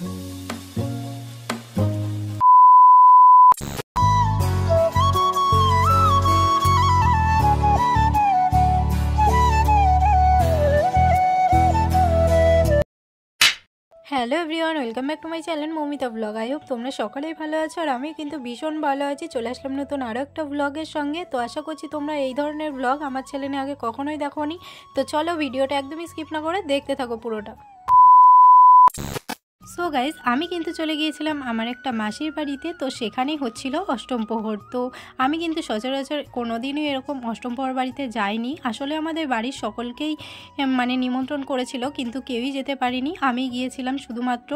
Hello everyone, welcome back to my channel Moumita blog. I hope তোমরা সকলেই ভালো আছো আর আমি কিন্তু ভীষণ ভালো আছি। চলে আসলাম নতুন আরও একটা ব্লগের সঙ্গে। তো আশা করছি তোমরা এই ধরনের ব্লগ আমার চ্যানেলে আগে কখনোই দেখোনি। তো চলো ভিডিওটা একদমই স্কিপ না করে দেখতে থাকো পুরোটা। সো গাইজ, আমি কিন্তু চলে গিয়েছিলাম আমার একটা মাসির বাড়িতে। তো সেখানেই হচ্ছিল অষ্টম প্রহর। তো আমি কিন্তু সচরাচর কোনোদিনই এরকম অষ্টম প্রহর বাড়িতে যাইনি। আসলে আমাদের বাড়ির সকলকেই নিমন্ত্রণ করেছিল, কিন্তু কেউই যেতে পারিনি, আমি গিয়েছিলাম শুধুমাত্র।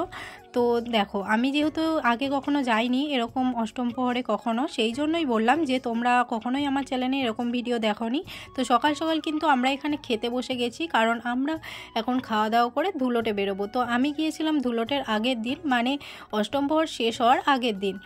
তো দেখো, আমি যেহেতু আগে কখনো যাইনি এরকম অষ্টম প্রহরে কখনো, সেই জন্যই বললাম যে তোমরা কখনোই আমার চ্যানেলে এরকম ভিডিও দেখোনি। তো সকাল সকাল কিন্তু আমরা এখানে খেতে বসে গেছি, কারণ আমরা এখন খাওয়া দাওয়া করে ধুলোটে বেরোবো। তো আমি গিয়েছিলাম ধুলোটের আগের দিন, মানে অষ্টম প্রহর শেষ হওয়ার আগের দিন।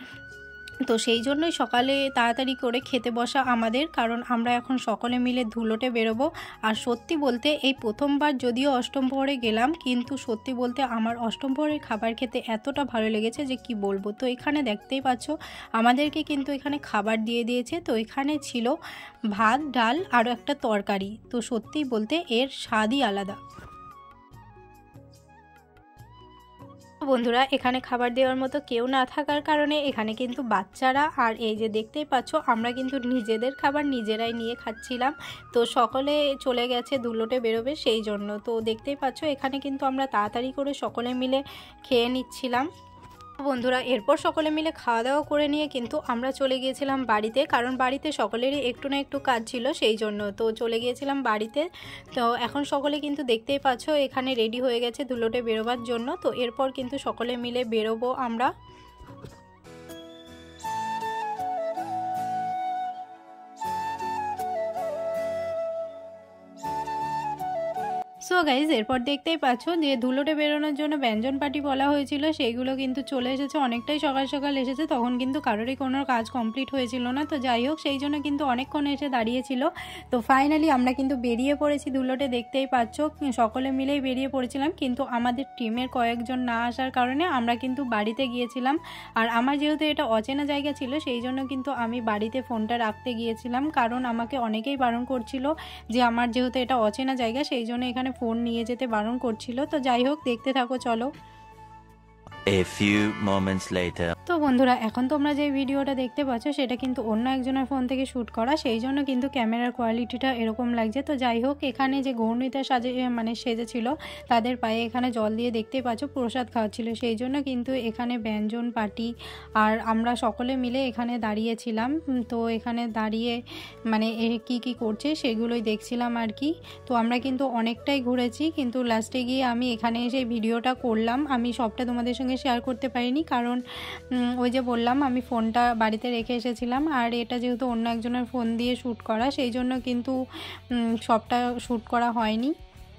তো সেই জন্যই সকালে তাড়াতাড়ি করে খেতে বসা আমাদের, কারণ আমরা এখন সকলে মিলে ধুলোটে বেরোবো। আর সত্যি বলতে এই প্রথমবার যদিও অষ্টম প্রহরে গেলাম, কিন্তু সত্যি বলতে আমার অষ্টম প্রহরের খাবার খেতে এতটা ভালো লেগেছে যে কি বলবো। তো এখানে দেখতেই পাচ্ছ আমাদেরকে কিন্তু এখানে খাবার দিয়ে দিয়েছে। তো এখানে ছিল ভাত, ডাল, আরও একটা তরকারি। তো সত্যিই বলতে এর স্বাদই আলাদা। বন্ধুরা, এখানে খাবার দেওয়ার মতো কেউ না থাকার কারণে এখানে কিন্তু বাচ্চারা আর এই যে দেখতেই পাচ্ছ আমরা কিন্তু নিজেদের খাবার নিজেরাই নিয়ে খাচ্ছিলাম। তো সকলে চলে গেছে ধুলোটে বেরোবে, সেই জন্য। তো দেখতেই পাচ্ছ এখানে কিন্তু আমরা তাড়াতাড়ি করে সকলে মিলে খেয়ে নিচ্ছিলাম। বন্ধুরা, এরপর সকলে মিলে খাওয়া দাওয়া করে নিয়ে কিন্তু আমরা চলে গিয়েছিলাম বাড়িতে, কারণ বাড়িতে সকলেরই একটু না একটু কাজ ছিল, সেই জন্য। তো চলে গিয়েছিলাম বাড়িতে। তো এখন সকলে কিন্তু দেখতেই পাচ্ছ এখানে রেডি হয়ে গেছে ধুলোটে বেরোবার জন্য। তো এরপর কিন্তু সকলে মিলে বেরোবো আমরা। সো গাইজ, এরপর দেখতেই পাচ্ছ যে ধুলোটে বেরোনোর জন্য ব্যঞ্জন পার্টি বলা হয়েছিল, সেইগুলো কিন্তু চলে এসেছে। অনেকটাই সকাল সকাল এসেছে, তখন কিন্তু কারোরই কোনো কাজ কমপ্লিট হয়েছিল না। তো যাই হোক, সেই জন্য কিন্তু অনেকক্ষণ এসে দাঁড়িয়েছিল। তো ফাইনালি আমরা কিন্তু বেরিয়ে পড়েছি ধুলোটে। দেখতেই পাচ্ছ সকলে মিলেই বেরিয়ে পড়েছিলাম, কিন্তু আমাদের টিমের কয়েকজন না আসার কারণে আমরা কিন্তু বাড়িতে গিয়েছিলাম। আর আমার যেহেতু এটা অচেনা জায়গা ছিল, সেই জন্য কিন্তু আমি বাড়িতে ফোনটা রাখতে গিয়েছিলাম, কারণ আমাকে অনেকেই বারণ করছিল যে আমার যেহেতু এটা অচেনা জায়গা, সেই জন্য এখানে ফোন নিয়ে যেতে বারণ করছিল। তো যাই হোক, দেখতে থাকো চলো। A few moments later. তো বন্ধুরা, এখন তোমরা যে ভিডিওটা দেখতে পাচ্ছ সেটা কিন্তু অন্য একজনের ফোন থেকে শ্যুট করা, সেই জন্য কিন্তু ক্যামেরার কোয়ালিটিটা এরকম লাগছে। তো যাই হোক, এখানে যে গৌরনীতা সেজেছিল তাদের পায়ে এখানে জল দিয়ে দেখতেই পাচ্ছ প্রসাদ খাওয়াচ্ছিল, সেই জন্য কিন্তু এখানে ব্যঞ্জন পার্টি আর আমরা সকলে মিলে এখানে দাঁড়িয়েছিলাম। তো এখানে দাঁড়িয়ে কি কি করছে সেগুলোই দেখছিলাম আর কি। তো আমরা কিন্তু অনেকটাই ঘুরেছি, কিন্তু লাস্টে গিয়ে আমি এখানে এসে ভিডিওটা করলাম। আমি সবটা তোমাদের সঙ্গে শেয়ার করতে পারিনি, কারণ ওই যে বললাম আমি ফোনটা বাড়িতে রেখে এসেছিলাম, আর এটা যেহেতু অন্য একজনের ফোন দিয়ে শ্যুট করা, সেই জন্য কিন্তু সবটা শ্যুট করা হয়নি।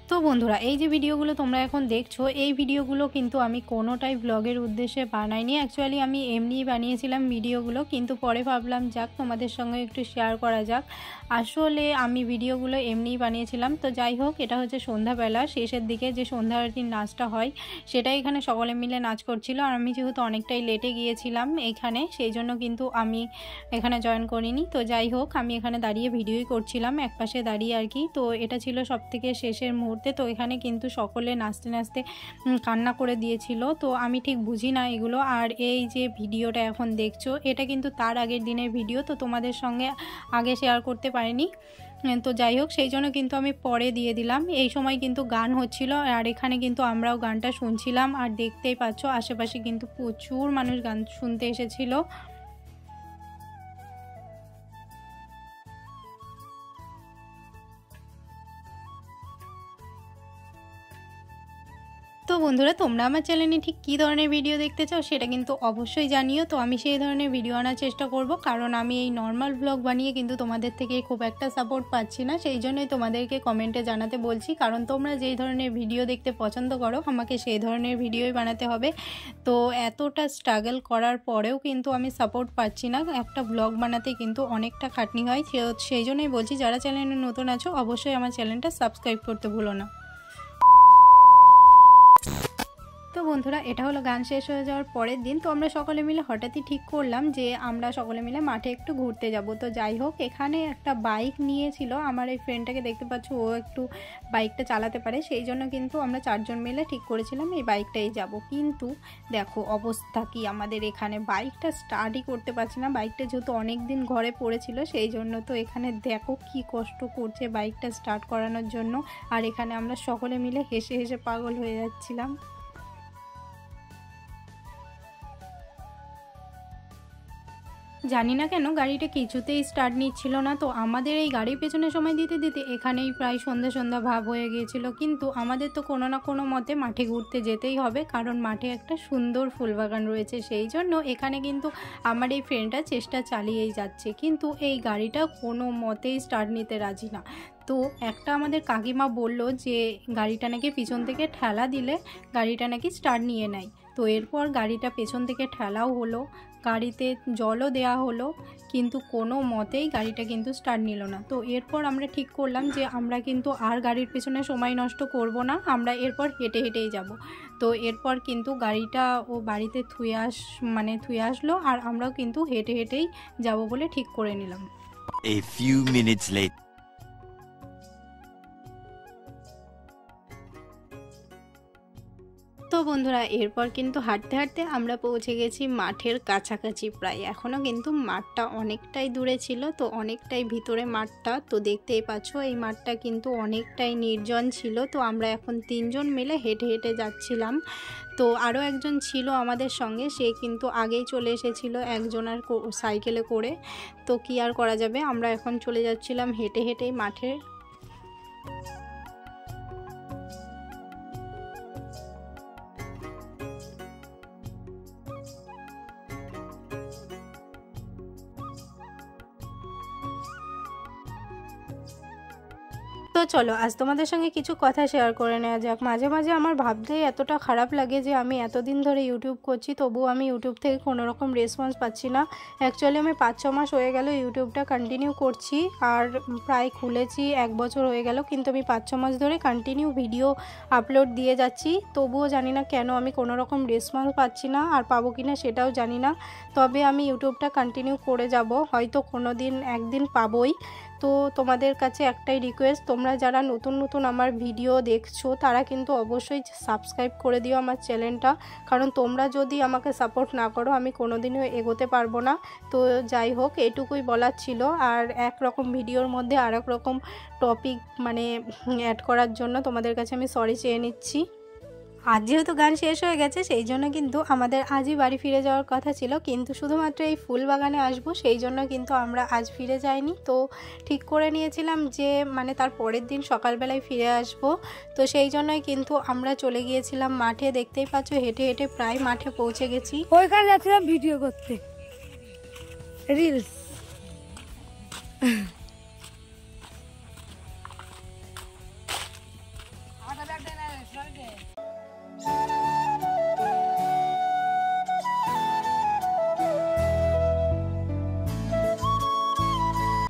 তো বন্ধুরা, এই যে ভিডিওগুলো তোমরা এখন দেখছো, এই ভিডিওগুলো কিন্তু আমি কোনোটাই ব্লগের উদ্দেশ্যে বানাইনি। অ্যাকচুয়ালি আমি এমনিই বানিয়েছিলাম ভিডিওগুলো, কিন্তু পরে ভাবলাম যাক তোমাদের সঙ্গে একটু শেয়ার করা যাক। আসলে আমি ভিডিওগুলো এমনিই বানিয়েছিলাম। তো যাই হোক, এটা হচ্ছে সন্ধ্যাবেলা শেষের দিকে যে সন্ধ্যা আরতির নাচটা হয়, সেটাই এখানে সকলে মিলে নাচ করছিল। আর আমি যেহেতু অনেকটাই লেটে গিয়েছিলাম এইখানে, সেই জন্য কিন্তু আমি এখানে জয়েন করিনি। তো যাই হোক, আমি এখানে দাঁড়িয়ে ভিডিওই করছিলাম একপাশে দাঁড়িয়ে আর কি। তো এটা ছিল সবথেকে শেষের মুহূর্তে। তো এখানে কিন্তু সকলে নাচতে নাচতে কান্না করে দিয়েছিল। তো আমি ঠিক বুঝি না এগুলো। আর এই যে ভিডিওটা এখন দেখছো, এটা কিন্তু তার আগের দিনের ভিডিও, তো তোমাদের সঙ্গে আগে শেয়ার করতে পারিনি। তো যাই হোক, সেই জন্য কিন্তু আমি পরে দিয়ে দিলাম। এই সময় কিন্তু গান হচ্ছিল, আর এখানে কিন্তু আমরাও গানটা শুনছিলাম। আর দেখতেই পাচ্ছ আশেপাশে কিন্তু প্রচুর মানুষ গান শুনতে এসেছিল। তো বন্ধুরা, তোমরা আমার চ্যানেলে ঠিক কী ধরনের ভিডিও দেখতে চাও সেটা কিন্তু অবশ্যই জানিও। তো আমি সেই ধরনের ভিডিও আনার চেষ্টা করব, কারণ আমি এই নর্মাল ব্লগ বানিয়ে কিন্তু তোমাদের থেকে খুব একটা সাপোর্ট পাচ্ছি না, সেই জন্যই তোমাদেরকে কমেন্টে জানাতে বলছি। কারণ তোমরা যেই ধরনের ভিডিও দেখতে পছন্দ করো, আমাকে সেই ধরনের ভিডিওই বানাতে হবে। তো এতটা স্ট্রাগল করার পরেও কিন্তু আমি সাপোর্ট পাচ্ছি না। একটা ব্লগ বানাতে কিন্তু অনেকটা খাটনি হয়, সেই জন্যই বলছি যারা চ্যানেলে নতুন আছো অবশ্যই আমার চ্যানেলটা সাবস্ক্রাইব করতে ভুলো না। তো বন্ধুরা এটা হলো গান শেষ হয়ে যাওয়ার পরের দিন। তো আমরা সকলে মিলে হঠাৎই ঠিক করলাম যে আমরা সকলে মিলে মাঠে একটু ঘুরতে যাব। তো যাই হোক, এখানে একটা বাইক নিয়েছিল আমার এই ফ্রেন্ডটাকে দেখতে পাচ্ছ, ও একটু বাইকটা চালাতে পারে, সেই জন্য কিন্তু আমরা 4 জন মিলে ঠিক করেছিলাম এই বাইকটাই যাব। কিন্তু দেখো অবস্থা কি আমাদের এখানে, বাইকটা স্টার্টই করতে পারছি না। বাইকটা যেহেতু অনেক দিন ঘরে পড়েছিল সেই জন্য। তো এখানে দেখো কি কষ্ট করছে বাইকটা স্টার্ট করানোর জন্য, আর এখানে আমরা সকলে মিলে হেসে হেসে পাগল হয়ে যাচ্ছিলাম। জানি না কেন গাড়িটা কিছুতেই স্টার্ট নিচ্ছিল না। তো আমাদের এই গাড়ির পেছনে সময় দিতে দিতে এখানেই প্রায় সন্ধ্যা সন্ধ্যা ভাব হয়ে গিয়েছিল। কিন্তু আমাদের তো কোনো না কোনো মতে মাঠে ঘুরতে যেতেই হবে, কারণ মাঠে একটা সুন্দর ফুলবাগান রয়েছে। সেই জন্য এখানে কিন্তু আমার এই ফ্রেন্ডটা চেষ্টা চালিয়েই যাচ্ছে, কিন্তু এই গাড়িটা কোনো মতেই স্টার্ট নিতে রাজি না। তো একটা আমাদের কাকিমা বলল যে গাড়িটা নাকি পিছন থেকে ঠেলা দিলে গাড়িটা নাকি স্টার্ট নিয়ে নেয়। তো এরপর গাড়িটা পেছন থেকে ঠেলাও হলো, গাড়িতে জলও দেওয়া হলো, কিন্তু কোনো মতেই গাড়িটা কিন্তু স্টার্ট নিল না। তো এরপর আমরা ঠিক করলাম যে আমরা কিন্তু আর গাড়ির পেছনে সময় নষ্ট করব না, আমরা এরপর হেঁটে হেঁটেই যাব। তো এরপর কিন্তু গাড়িটা ও বাড়িতে থুয়ে আসলো, আর আমরাও কিন্তু হেঁটে হেঁটেই যাব বলে ঠিক করে নিলাম। A few minutes later. তো বন্ধুরা এরপর কিন্তু হাঁটতে হাঁটতে আমরা পৌঁছে গেছি মাঠের কাছাকাছি প্রায়। এখনও কিন্তু মাঠটা অনেকটাই দূরে ছিল, তো অনেকটাই ভিতরে মাঠটা। তো দেখতেই পাচ্ছ এই মাঠটা কিন্তু অনেকটাই নির্জন ছিল। তো আমরা এখন 3 জন মিলে হেঁটে হেঁটে যাচ্ছিলাম। তো আরও একজন ছিল আমাদের সঙ্গে, সে কিন্তু আগেই চলে এসেছিল একজনের সাইকেলে করে। তো কি আর করা যাবে, আমরা এখন চলে যাচ্ছিলাম হেঁটে হেঁটেই মাঠে। তো চলো আজ তোমাদের সঙ্গে কিছু কথা শেয়ার করে নেওয়া যাক। মাঝে মাঝে আমার ভাবতেই এতটা খারাপ লাগে যে আমি এতদিন ধরে ইউটিউব করছি, তবুও আমি ইউটিউব থেকে কোনো রকম রেসপন্স পাচ্ছি না। অ্যাকচুয়ালি আমি 5-6 মাস হয়ে গেল ইউটিউবটা কন্টিনিউ করছি, আর প্রায় খুলেছি 1 বছর হয়ে গেল, কিন্তু আমি 5-6 মাস ধরে কন্টিনিউ ভিডিও আপলোড দিয়ে যাচ্ছি। তবুও জানি না কেন আমি কোনো রকম রেসপন্স পাচ্ছি না, আর পাবো কি না সেটাও জানি না। তবে আমি ইউটিউবটা কন্টিনিউ করে যাব, হয়তো কোনো দিন একদিন পাবোই। তো তোমাদের কাছে একটাই রিকোয়েস্ট, তোমরা যারা নতুন নতুন আমার ভিডিও দেখছো তারা কিন্তু অবশ্যই সাবস্ক্রাইব করে দিও আমার চ্যানেলটা, কারণ তোমরা যদি আমাকে সাপোর্ট না করো আমি কোনোদিনও এগোতে পারবো না। তো যাই হোক, এটুকুই বলার ছিল। আর এক রকম ভিডিওর মধ্যে আর এক রকম টপিক অ্যাড করার জন্য তোমাদের কাছে আমি সরি চেয়ে নিচ্ছি। আজ যেহেতু গান শেষ হয়ে গেছে সেই জন্য কিন্তু আমাদের আজই বাড়ি ফিরে যাওয়ার কথা ছিল, কিন্তু শুধুমাত্র এই ফুল বাগানে আসবো সেই জন্য কিন্তু আমরা আজ ফিরে যাইনি। তো ঠিক করে নিয়েছিলাম যে তার পরের দিন সকালবেলায় ফিরে আসব। তো সেই জন্যই কিন্তু আমরা চলে গিয়েছিলাম মাঠে। দেখতেই পাচ্ছ হেঁটে হেঁটে প্রায় মাঠে পৌঁছে গেছি। ওইখানে যাচ্ছিলাম ভিডিও করতে, রিলস।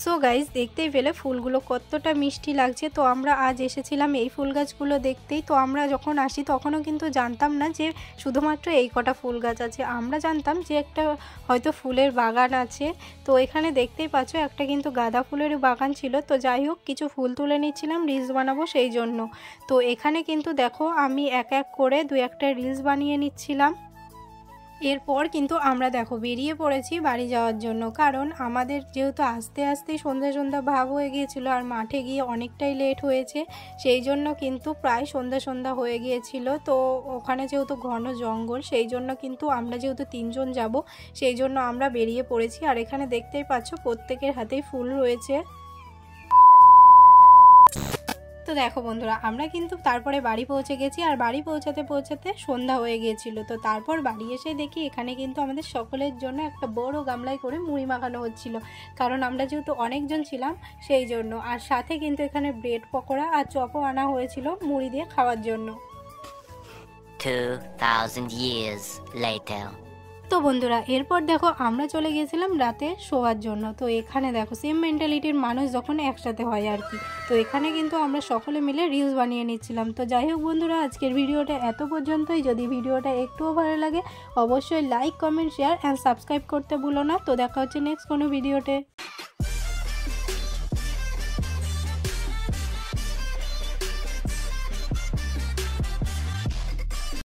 সো গাইজ দেখতেই পেলে ফুলগুলো কতটা মিষ্টি লাগছে। তো আমরা আজ এসেছিলাম এই ফুল গাছগুলো দেখতেই। তো আমরা যখন আসি তখনও কিন্তু জানতাম না যে শুধুমাত্র এই কটা ফুল গাছ আছে, আমরা জানতাম যে একটা হয়তো ফুলের বাগান আছে। তো এখানে দেখতেই পাচ্ছ একটা কিন্তু গাঁদা ফুলের বাগান ছিল। তো যাই হোক, কিছু ফুল তুলে নিচ্ছিলাম রিলস বানাবো সেই জন্য। তো এখানে কিন্তু দেখো আমি এক এক করে 2-1টা রিলস বানিয়ে নিচ্ছিলাম। এরপর কিন্তু আমরা দেখো বেরিয়ে পড়েছি বাড়ি যাওয়ার জন্য, কারণ আমাদের যেহেতু আস্তে আস্তেই সন্ধ্যা সন্ধ্যা ভাব হয়ে গিয়েছিল আর মাঠে গিয়ে অনেকটাই লেট হয়েছে, সেই জন্য কিন্তু প্রায় সন্ধ্যা সন্ধ্যা হয়ে গিয়েছিল। তো ওখানে যেহেতু ঘন জঙ্গল, সেই জন্য কিন্তু আমরা যেহেতু 3 জন যাব সেই জন্য আমরা বেরিয়ে পড়েছি। আর এখানে দেখতেই পাচ্ছ প্রত্যেকের হাতেই ফুল রয়েছে। তো দেখো বন্ধুরা, আমরা কিন্তু তারপরে বাড়ি পৌঁছে গেছি, আর বাড়ি পৌঁছাতে পৌঁছাতে সন্ধ্যা হয়ে গিয়েছিল। তো তারপর বাড়ি এসে দেখি এখানে কিন্তু আমাদের সকলের জন্য একটা বড় গামলায় করে মুড়ি মাখানো হচ্ছিল, কারণ আমরা যেহেতু অনেকজন ছিলাম সেই জন্য। আর সাথে কিন্তু এখানে ব্রেড পকোড়া আর চপও আনা হয়েছিল মুড়ি দিয়ে খাওয়ার জন্য। 2000 years later. তো বন্ধুরা এরপর দেখো আমরা চলে গিয়েছিলাম রাতে শোয়ার জন্য। তো এখানে দেখো সেম মেন্টালিটির মানুষ যখন একসাথে হয় আর কি, তো এখানে কিন্তু আমরা সকলে মিলে রিলস বানিয়ে নিচ্ছিলাম। তো যাই হোক বন্ধুরা, আজকের ভিডিওটা এত পর্যন্তই। যদি ভিডিওটা একটুও ভালো লাগে অবশ্যই like, comment, share and subscribe করতে ভুলো না। তো দেখা হচ্ছে নেক্সট কোনো ভিডিওতে।